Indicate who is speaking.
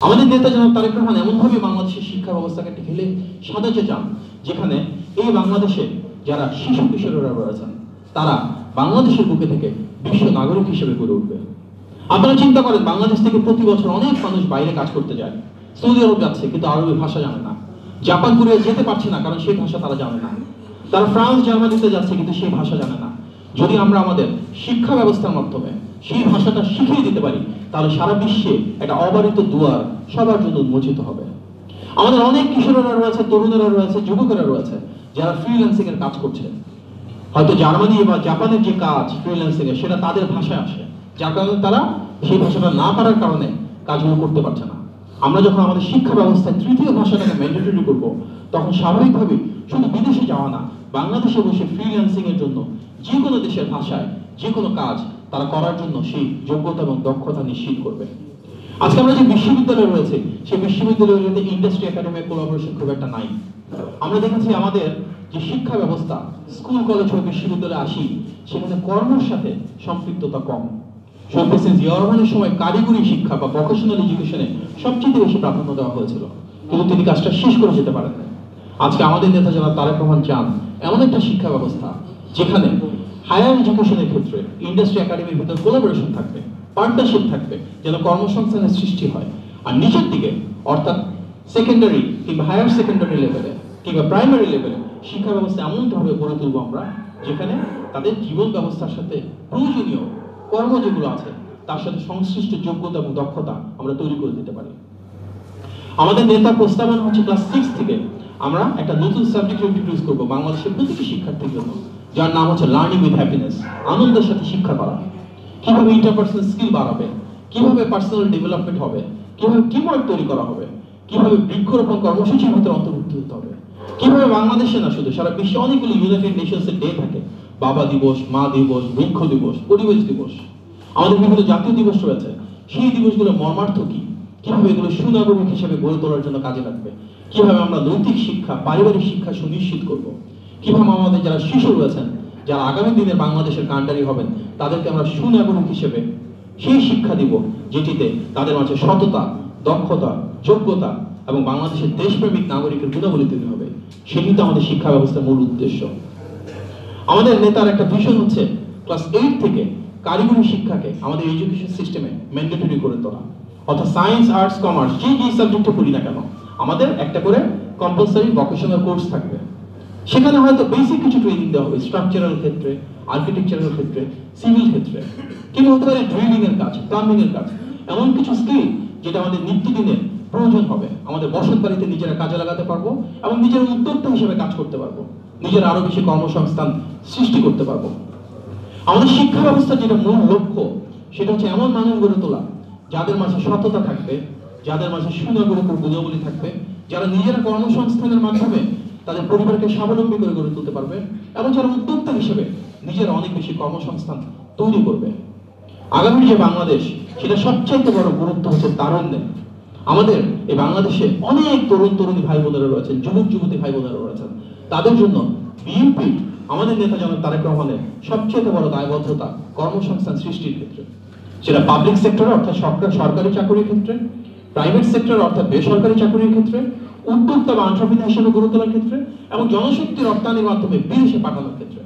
Speaker 1: আমাদের নেতা জনাব তারেক রহমান এমনভাবে বাংলাদেশের শিক্ষা ব্যবস্থাকে ঢেলে সাজাতে চান যেখানে এই বাংলাদেশে যারা শিশু কিশোররা রয়েছেন তারা বাংলাদেশের বুকে থেকে বিশ্ব নাগরিক হিসেবে গড়ে উঠবে। আপনারা চিন্তা করেন, বাংলাদেশ থেকে প্রতি বছর অনেক মানুষ বাইরে কাজ করতে যায়, সৌদি আরব যাচ্ছে কিন্তু আরবি ভাষা জানে না, জাপান কোরিয়া যেতে পারছে না কারণ সেই ভাষা তারা জানে না, তারা ফ্রান্স জার্মানিতে যাচ্ছে কিন্তু সেই ভাষা জানে না। যদি আমরা আমাদের শিক্ষা ব্যবস্থার মাধ্যমে সেই ভাষাটা শিখিয়ে দিতে পারি তাহলে সারা বিশ্বে একটা অবারিত দুয়ার সবার জন্য উন্মোচিত হবে। আমাদের অনেক কিশোরেরা রয়েছে, তরুণেরা রয়েছে, যুবকেরা রয়েছে যারা ফ্রিল্যান্সিং এর কাজ করছে। হয়তো জার্মানি বা জাপানের যে কাজ ফ্রিল্যান্সিং এর সেটা তাদের ভাষায় আসে, যার কারণে তারা সেই ভাষাটা না পারার কারণে কাজগুলো করতে পারছে না। আমরা যখন আমাদের শিক্ষা ব্যবস্থায় তৃতীয় ভাষাটাকে ম্যান্ডেটরি করব তখন স্বাভাবিকভাবে শুধু বিদেশে যাওয়া না, বাংলাদেশে বসে ফ্রিল্যান্সিং এর জন্য যে কোনো দেশের ভাষায় যে কোনো কাজ তারা করার জন্য সেই যোগ্যতা এবং দক্ষতা নিশ্চিত করবে। আজকে আমরা যে বিশ্ববিদ্যালয় রয়েছে সেই বিশ্ববিদ্যালয়ের মধ্যে ইন্ডাস্ট্রি একাডেমি কোলাবোরেশন খুব একটা নাই। আমরা দেখেছি আমাদের যে শিক্ষা ব্যবস্থা স্কুল কলেজ ও বিশ্ববিদ্যালয়ে আসি সেখানে কর্মের সাথে সম্পৃক্ততা কম। শহীদ প্রেসিডেন্ট জিয়া রহমানের সময় কারিগরি শিক্ষা বা ভোকেশনাল এডুকেশনে সবচেয়ে বেশি প্রাধান্য দেওয়া হয়েছিল, কিন্তু তিনি কাজটা শেষ করে যেতে পারেন না। আজকে আমাদের নেতা জনাব তারেক রহমান চান এমন একটা শিক্ষা ব্যবস্থা যেখানে হায়ার এডুকেশনের ক্ষেত্রে ইন্ডাস্ট্রি একাডেমির ভিতর কোলাবোরেশন থাকবে, পার্টনারশিপ থাকবে, যেন কর্মসংস্থানের সৃষ্টি হয়। আর নিচের দিকে অর্থাৎ সেকেন্ডারি কিংবা হায়ার সেকেন্ডারি লেভেলে কিংবা প্রাইমারি লেভেলে শিক্ষা ব্যবস্থা এমনভাবে গড়ে তুলব আমরা যেখানে তাদের জীবন ব্যবস্থার সাথে প্রয়োজনীয় কর্ম যেগুলো আছে তার সাথে সংশ্লিষ্ট যোগ্যতা এবং দক্ষতা আমরা তৈরি করে দিতে পারি। আমাদের নেতার প্রস্তাবনা হচ্ছে ক্লাস 6 থেকে আমরা একটা নতুন সাবজেক্ট ইন্ট্রোডিউস করব বাংলাদেশের প্রতিটি শিক্ষার্থীর জন্য, যার নাম হচ্ছে লার্নিং উইথ হ্যাপিনেস। আনন্দের সাথে শিক্ষা করা, কিভাবে ইন্টারপার্সোনাল স্কিল বাড়াবে, কিভাবে পার্সোনাল ডেভেলপমেন্ট হবে, কিভাবে টিমওয়ার্ক তৈরি করা হবে, কিভাবে বৃক্ষরোপণ কর্মসূচির ভিতরে অন্তর্ভুক্ত হতে হবে, কিভাবে বাংলাদেশে না শুধু সারা বিশ্বে অনেকগুলো ইউনাইটেড নেশনস এর ডে থাকে, বাবা দিবস, মা দিবস, বৃক্ষ দিবস, পরিবেশ দিবস, আমাদের বিভিন্ন জাতীয় দিবস রয়েছে, সেই দিবসগুলোর মর্মার্থ কি, কিভাবে এগুলো সুনাগরিক হিসেবে গড়ে তোলার জন্য কাজে লাগবে, কিভাবে আমরা নৈতিক শিক্ষা, পারিবারিক শিক্ষা সুনিশ্চিত করব, কিভাবে আমাদের যারা শিশু রয়েছেন যারা আগামী দিনের বাংলাদেশের কাণ্ডারি হবেন তাদেরকে আমরা সুনাগরিক হিসেবে সেই শিক্ষা দিব যেটিতে তাদের মাঝে সততা, দক্ষতা, যোগ্যতা এবং বাংলাদেশের দেশপ্রেমিক নাগরিকের গুণাবলী তৈরি হবে। সেটি তো আমাদের শিক্ষা ব্যবস্থার মূল উদ্দেশ্য। আমাদের নেতার একটা ভিশন হচ্ছে ক্লাস 8 থেকে কারিগরি শিক্ষাকে আমাদের এডুকেশন সিস্টেমে ম্যান্ডেটরি করে তোলা, অর্থাৎ সায়েন্স, আর্টস, কমার্স যে সাবজেক্টে পড়ি না কেন আমাদের একটা করে কম্পালসারি ভোকেশনাল কোর্স থাকবে। সেখানে হয়তো বেসিক কিছু ট্রেনিং দেওয়া হবে স্ট্রাকচারাল ক্ষেত্রে, আর্কিটেকচারাল ক্ষেত্রে, সিভিল ক্ষেত্রে, কিংবা হতে পারে ড্রিলিং এর কাজ, প্লাম্বিং এর কাজ, এমন কিছু স্কিল যেটা আমাদের নিত্যদিনের প্রয়োজন হবে। আমাদের বসত বাড়িতে নিজেরা কাজে লাগাতে পারবো এবং নিজের উদ্যোক্তা হিসেবে কাজ করতে পারবো, নিজের আরো বেশি কর্মসংস্থান সৃষ্টি করতে পারবো। আমাদের শিক্ষা ব্যবস্থার যেটা মূল লক্ষ্য সেটা হচ্ছে এমন মানুষ গড়ে তোলা যাদের মাঝে সততা থাকবে, যাদের মাঝে সুনাগরিক গুণাবলী থাকবে, যারা নিজেরা কর্মসংস্থানের মাধ্যমে তাদের পরিবারকে স্বাবলম্বী করে গড়ে তুলতে পারবে এবং যারা উদ্যোক্তা হিসেবে নিজেরা অনেক বেশি কর্মসংস্থান তৈরি করবে। আগামী যে বাংলাদেশ সেটা সবচেয়ে বড় গুরুত্ব হচ্ছে তারুণ্যের। আমাদের এই বাংলাদেশে অনেক তরুণ তরুণী ভাই বোনেরা রয়েছেন, যুবক যুবতী ভাই বোনেরা রয়েছেন, তাদের জন্য বিএনপি আমাদের নেতা জনাব তারেক রহমানের সবচেয়ে বড় দায়বদ্ধতা কর্মসংস্থান সৃষ্টির ক্ষেত্রে, সেটা পাবলিক সেক্টরে অর্থাৎ সরকারি চাকরির ক্ষেত্রে, প্রাইভেট সেক্টর অর্থাৎ বেসরকারি চাকরির ক্ষেত্রে, উদ্যোক্তা বা এন্টারপ্রেনার হিসেবে গড়ে তোলার ক্ষেত্রে এবং জনশক্তি রপ্তানির মাধ্যমে বিদেশে পাঠানোর ক্ষেত্রে।